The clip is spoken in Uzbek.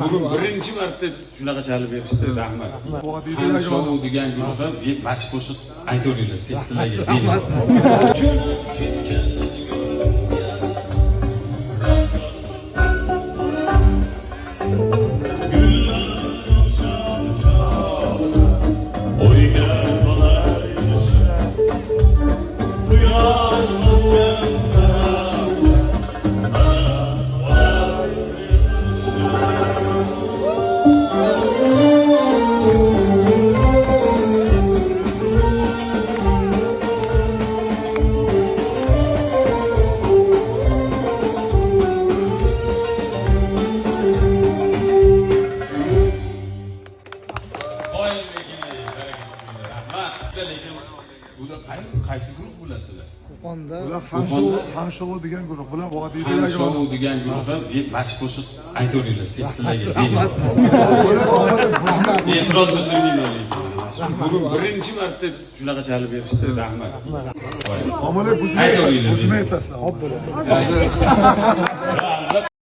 Bugun birinchi marta shunaqa chalib berishdi. Rahmat. Ham shou degan guruhga mashq qo'shiq aytaveringlar, sizlarga. Qaysi guruh bulasizlar? Bular ham shou degan guruh. Bular vodiyda ham shou degan guruhga mashq qo'shiq aytaveringlar, sizlarga. E'tiroz bildirmayman. Bugun birinchi marta shunaqa chalib berishdi. Rahmat. Omonlar buzmay aytasizlar. Hop bo'ladi.